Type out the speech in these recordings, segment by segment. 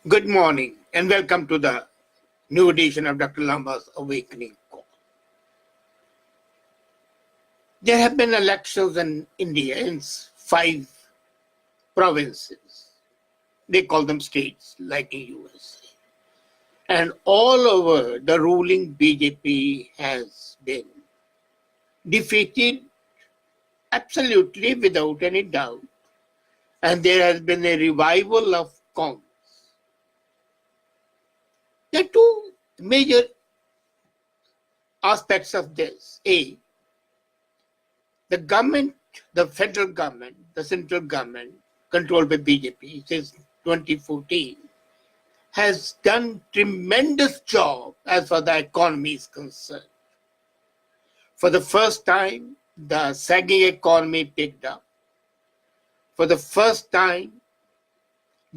Good morning and welcome to the new edition of Dr. Lamba's Awakening Call. There have been elections in India in 5 provinces. They call them states, like in USA. And all over, the ruling BJP has been defeated absolutely without any doubt. And there has been a revival of Congress. There are 2 major aspects of this. A, the government, the federal government, the central government, controlled by BJP since 2014, has done tremendous job as far as the economy is concerned. For the first time, the sagging economy picked up. For the first time,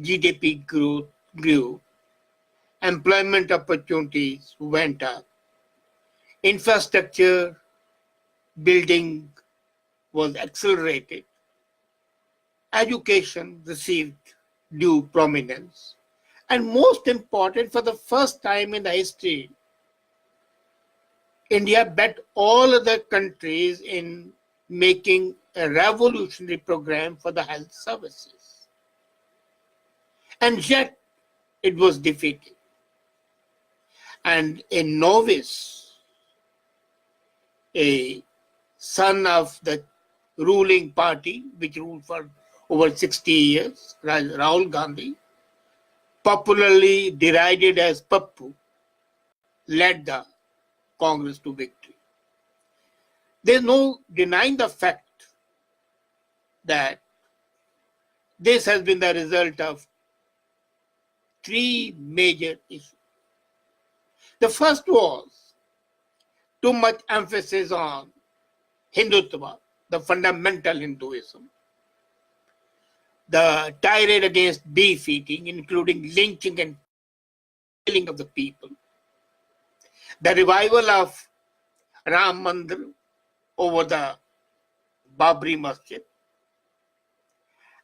GDP grew, employment opportunities went up, infrastructure building was accelerated, education received due prominence, and most important, for the first time in the history, India bet all other countries in making a revolutionary program for the health services. And yet, it was defeated. And a novice, a son of the ruling party, which ruled for over 60 years, Rahul Gandhi, popularly derided as Pappu, led the Congress to victory. There's no denying the fact that this has been the result of 3 major issues. The first was too much emphasis on Hindutva, the fundamental Hinduism, the tirade against beef eating, including lynching and killing of the people, the revival of Ram Mandir over the Babri Masjid,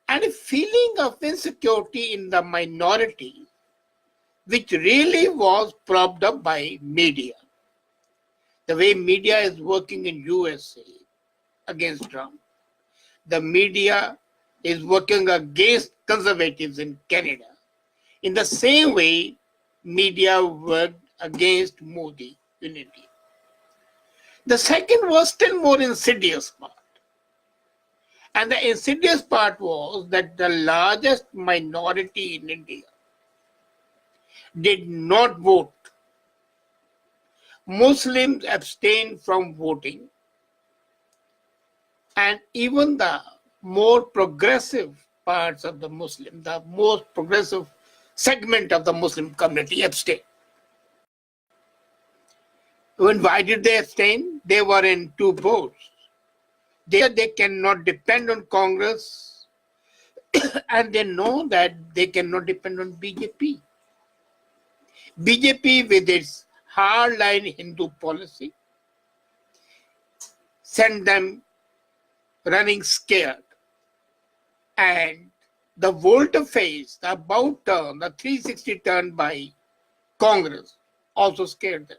and a feeling of insecurity in the minority, which really was propped up by media. The way media is working in USA against Trump, the media is working against conservatives in Canada. In the same way, media worked against Modi in India. The second was still more insidious part. And the insidious part was that the largest minority in India did not vote. Muslims abstained from voting, and even the more progressive parts of the Muslim, the most progressive segment of the Muslim community abstained. Why did they abstain? They were in 2 boats. They cannot depend on Congress, and they know that they cannot depend on BJP. BJP, with its hardline Hindu policy, sent them running scared. And the volte-face, the about turn, the 360 turn by Congress also scared them.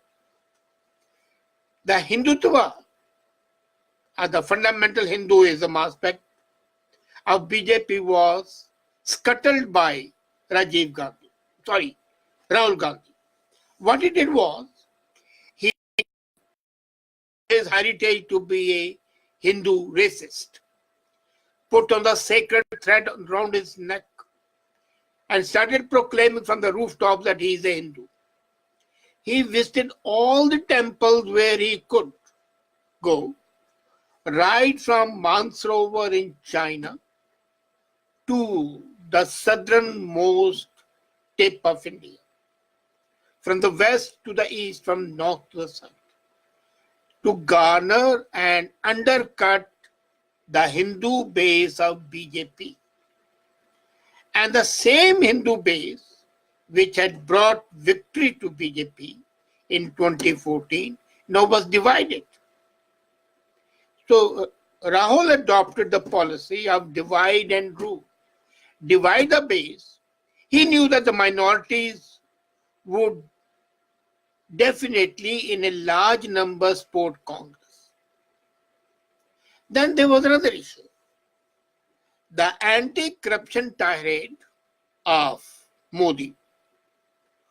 The Hindutva, the fundamental Hinduism aspect of BJP, was scuttled by Rahul Gandhi. What he did was, he his heritage to be a Hindu racist, put on the sacred thread around his neck, and started proclaiming from the rooftops that he is a Hindu. He visited all the temples where he could go, right from Mansarovar in China to the southernmost tip of India, from the west to the east, from north to the south, to garner and undercut the Hindu base of BJP. And the same Hindu base which had brought victory to BJP in 2014 now was divided. So Rahul adopted the policy of divide and rule. Divide the base, He knew that the minorities would definitely in a large number support Congress. Then there was another issue. The anti-corruption tirade of Modi,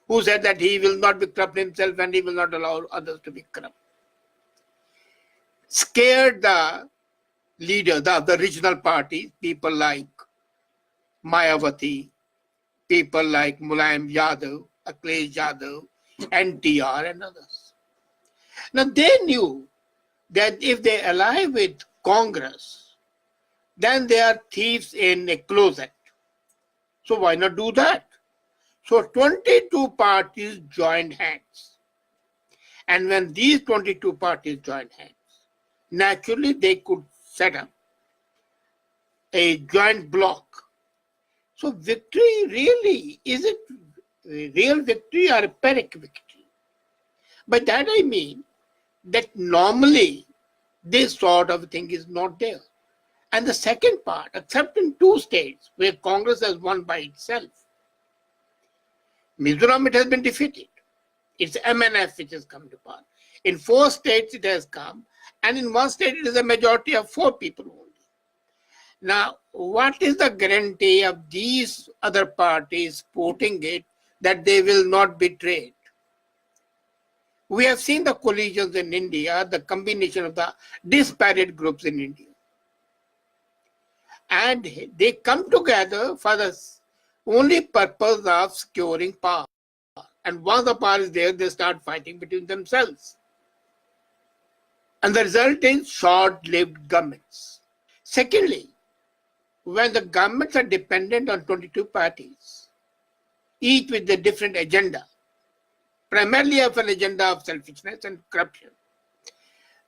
who said that he will not be corrupt himself and he will not allow others to be corrupt, scared the leaders of the regional parties, people like Mayawati, people like Mulayam Yadav, Akhilesh Yadav, NTR and others. Now they knew that if they ally with Congress, then they are thieves in a closet. So why not do that? So 22 parties joined hands. And when these 22 parties joined hands, naturally they could set up a joint bloc. So victory really, is it a real victory or a Pyrrhic victory? By that I mean that normally this sort of thing is not there. And the second part, except in 2 states where Congress has won by itself, Mizoram, it has been defeated. It's MNF which has come to power. In 4 states it has come, and in 1 state it is a majority of 4 people only. Now, what is the guarantee of these other parties supporting it that they will not betray it? We have seen the coalitions in India, the combination of the disparate groups in India. And they come together for the only purpose of securing power. And once the power is there, they start fighting between themselves. And the result is short-lived governments. Secondly, when the governments are dependent on 22 parties, each with a different agenda, primarily of an agenda of selfishness and corruption,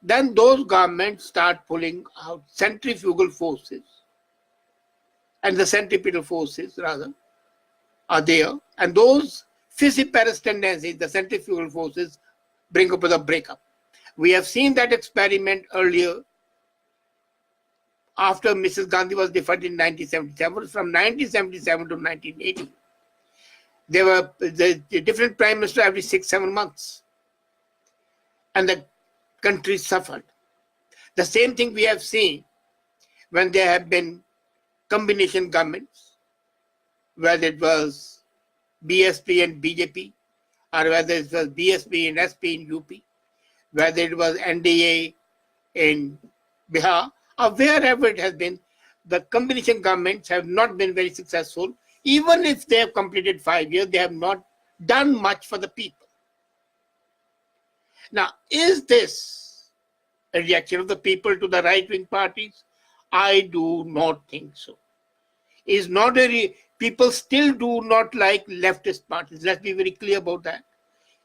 then those governments start pulling out centrifugal forces. And the centripetal forces, rather, are there. And those fissiparous tendencies, the centrifugal forces, bring about the breakup. We have seen that experiment earlier after Mrs. Gandhi was defeated in 1977. From 1977 to 1980, there were the different prime minister every 6-7 months. And the country suffered. The same thing we have seen when there have been combination governments, whether it was BSP and BJP, or whether it was BSP and SP in UP, whether it was NDA in Bihar, or wherever it has been, the combination governments have not been very successful. Even if they have completed 5 years, they have not done much for the people. Now, is this a reaction of the people to the right-wing parties? I do not think so. Is not people still do not like leftist parties. Let's be very clear about that.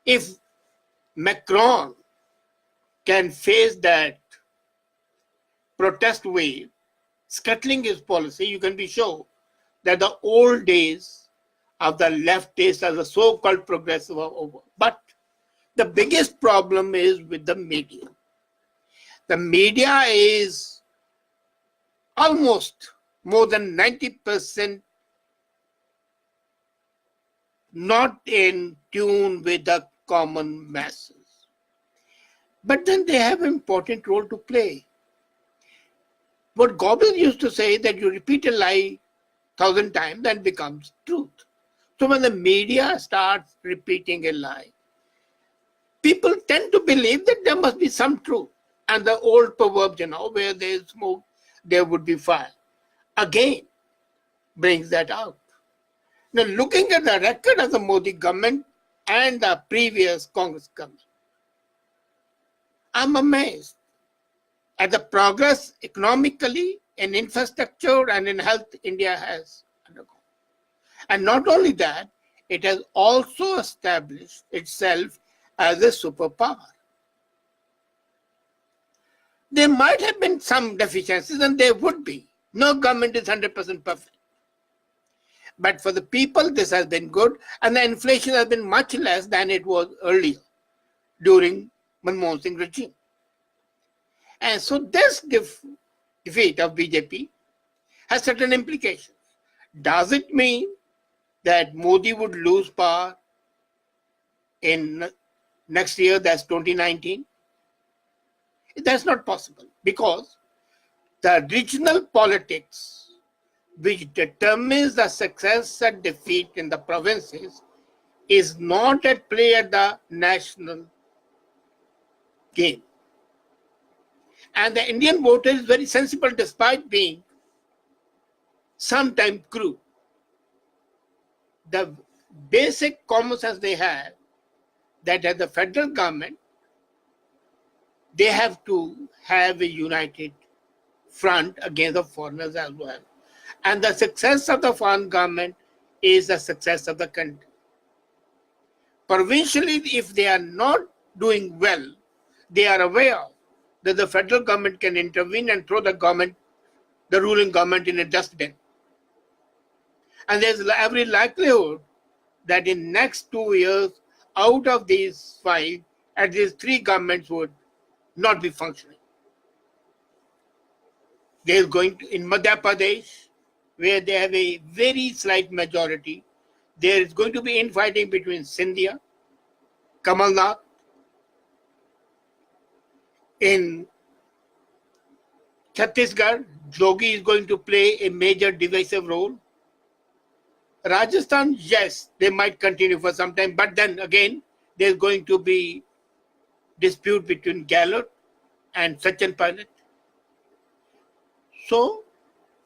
If Macron can face that protest wave, scuttling his policy, you can be sure that the old days of the leftists as a so-called progressive are over. But the biggest problem is with the media. The media is almost more than 90% not in tune with the common masses. But then they have an important role to play. What Goebbels used to say, that you repeat a lie 1,000 times, then becomes truth. So when the media starts repeating a lie, people tend to believe that there must be some truth. And the old proverb, where there is smoke, there would be fire, again brings that out. Now, looking at the record of the Modi government and the previous Congress government, I'm amazed at the progress economically, in infrastructure and in health India has undergone. And not only that, it has also established itself as a superpower. There might have been some deficiencies, and there would be. No government is 100% perfect. But for the people, this has been good, and the inflation has been much less than it was earlier during Manmohan Singh regime. And so this defeat of BJP has certain implications. Does it mean that Modi would lose power in next year, that's 2019. That's not possible because the regional politics which determines the success and defeat in the provinces is not at play at the national game. And the Indian voter is very sensible despite being sometimes crude. The basic common sense they have that as the federal government, they have to have a united front against the foreigners as well. And the success of the foreign government is the success of the country. Provincially, if they are not doing well, they are aware that the federal government can intervene and throw the ruling government in a dustbin. And there's every likelihood that in next 2 years, out of these 5, at least 3 governments would not be functioning. There's going to, in Madhya Pradesh, where they have a very slight majority, there is going to be infighting between Scindia, Kamal Nath. In Chhattisgarh, Jogi is going to play a major divisive role. Rajasthan, yes, they might continue for some time, but then again, there's going to be dispute between Gehlot and Sachin Pilot. So,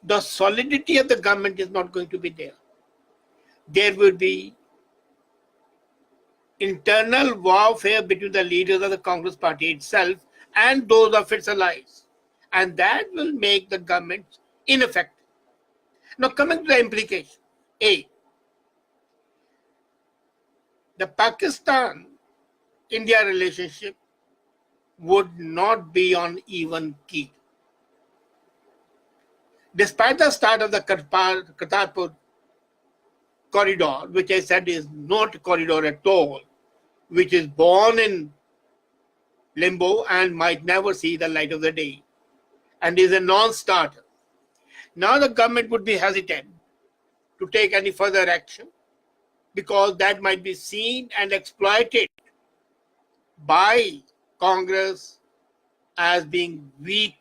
the solidity of the government is not going to be there. There will be internal warfare between the leaders of the Congress party itself and those of its allies. And that will make the government ineffective. Now, coming to the implication. A, the Pakistan-India relationship would not be on even keel. Despite the start of the Kartarpur corridor, which I said is not a corridor at all, which is born in limbo and might never see the light of the day, and is a non-starter. Now the government would be hesitant to take any further action because that might be seen and exploited by Congress as being weak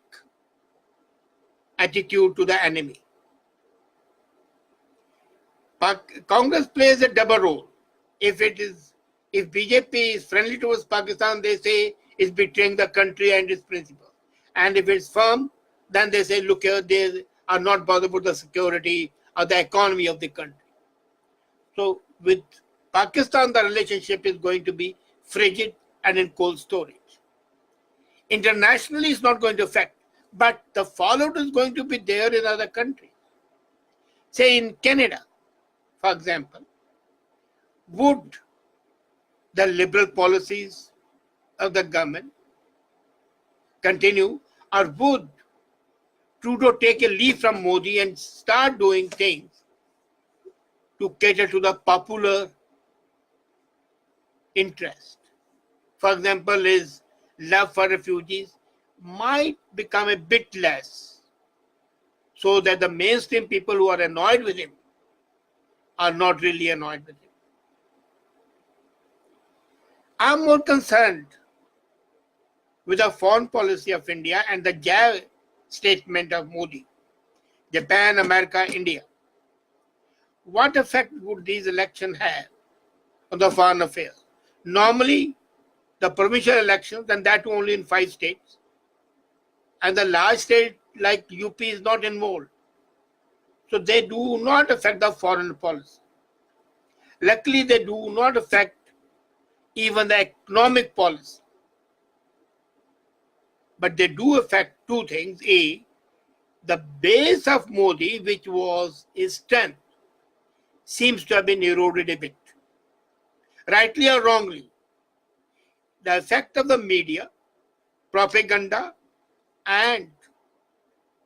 attitude to the enemy. Congress plays a double role. If BJP is friendly towards Pakistan, they say it's betraying the country and its principles. And if it's firm, then they say, look here, they are not bothered with the security or the economy of the country. So with Pakistan, the relationship is going to be frigid and in cold storage. Internationally, it's not going to affect, but the fallout is going to be there in other countries. Say in Canada, for example, would the liberal policies of the government continue, or would Trudeau take a leaf from Modi and start doing things to cater to the popular interest? For example, his love for refugees might become a bit less, so that the mainstream people who are annoyed with him are not really annoyed with him. I'm more concerned with the foreign policy of India and the JAV statement of Modi, Japan, America, India. What effect would these elections have on the foreign affairs? Normally, the provincial elections, and that only in 5 states, and the large state like UP is not involved. So they do not affect the foreign policy. Luckily, they do not affect even the economic policy. But they do affect 2 things. A, the base of Modi, which was his strength, seems to have been eroded a bit. Rightly or wrongly, the effect of the media, propaganda, and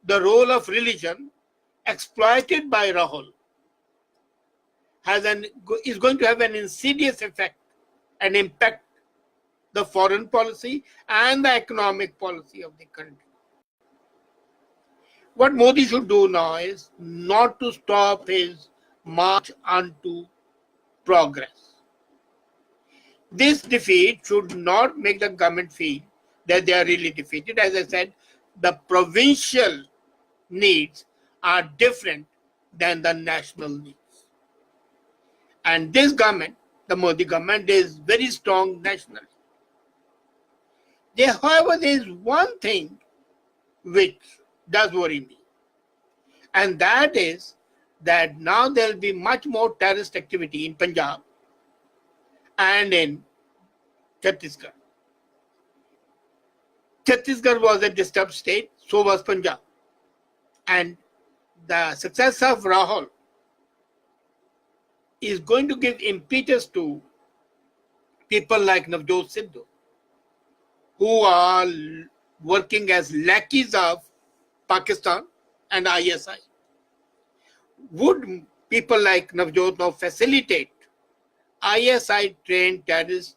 the role of religion exploited by Rahul is going to have an insidious effect and impact the foreign policy and the economic policy of the country. What Modi should do now is not to stop his march unto progress. This defeat should not make the government feel that they are really defeated. As I said, the provincial needs are different than the national needs. And this government, the Modi government, is very strong nationally. However, there is one thing which does worry me, and that is that now there will be much more terrorist activity in Punjab and in Chhattisgarh. Chhattisgarh was a disturbed state, so was Punjab. And the success of Rahul is going to give impetus to people like Navjot Sidhu, who are working as lackeys of Pakistan and ISI. Would people like Navjot now facilitate ISI-trained terrorists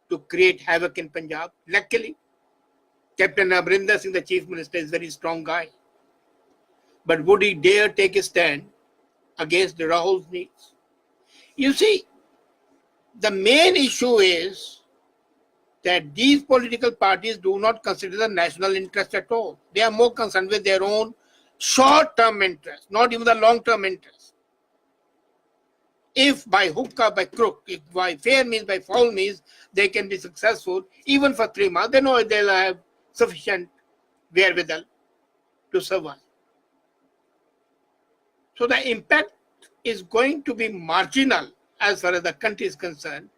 to create havoc in Punjab? Luckily, Captain Amrinder Singh, the Chief Minister, is a very strong guy. But would he dare take a stand against Rahul's needs? You see, the main issue is that these political parties do not consider the national interest at all. They are more concerned with their own short-term interest, not even the long-term interest. If by hook or by crook, if by fair means, by foul means, they can be successful, even for 3 months, they know they'll have sufficient wherewithal to survive. So the impact is going to be marginal as far as the country is concerned,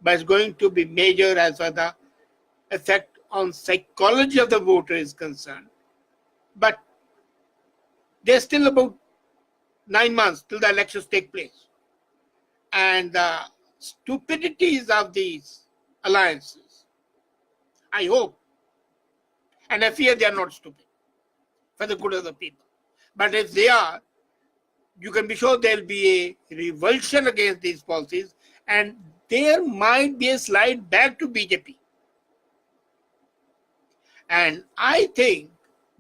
but it's going to be major as far as the effect on psychology of the voter is concerned. But there's still about 9 months till the elections take place. And the stupidities of these alliances, I hope, and I fear they are not stupid, for the good of the people. But if they are, you can be sure there will be a revulsion against these policies, and there might be a slide back to BJP. And I think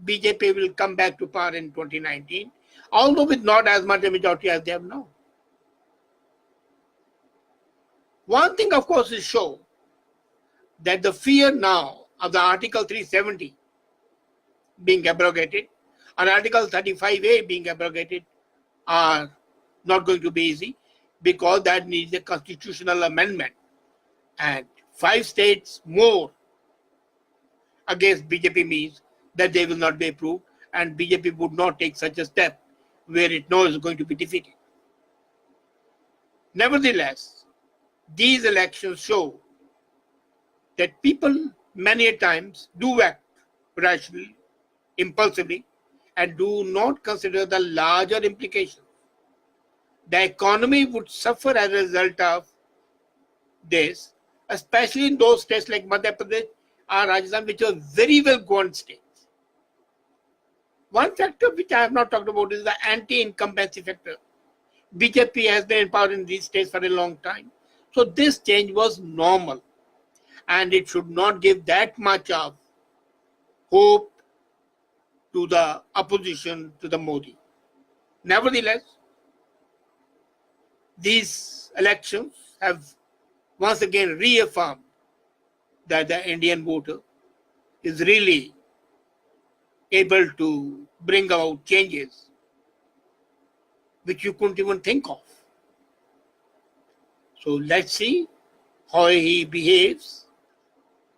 BJP will come back to power in 2019, although with not as much a majority as they have now. One thing, of course, is sure, that the fear now of the Article 370 being abrogated and Article 35A being abrogated are not going to be easy, because that needs a constitutional amendment, and 5 states more against BJP means that they will not be approved, and BJP would not take such a step where it knows it's going to be defeated. Nevertheless, these elections show that people many a times do act rationally, impulsively, and do not consider the larger implications. The economy would suffer as a result of this, especially in those states like Madhya Pradesh or Rajasthan, which are very well governed states. One factor which I have not talked about is the anti-incumbency factor. BJP has been in power in these states for a long time. So this change was normal, and it should not give that much of hope to the opposition to the Modi. Nevertheless, these elections have once again reaffirmed that the Indian voter is really able to bring about changes which you couldn't even think of. So let's see how he behaves,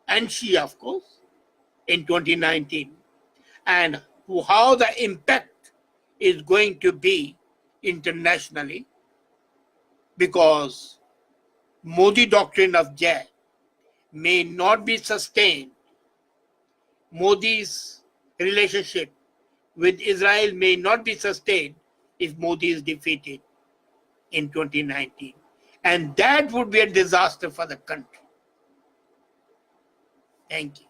and she, of course, in 2019, and how the impact is going to be internationally, because Modi doctrine of Jai may not be sustained. Modi's relationship with Israel may not be sustained if Modi is defeated in 2019. And that would be a disaster for the country. Thank you.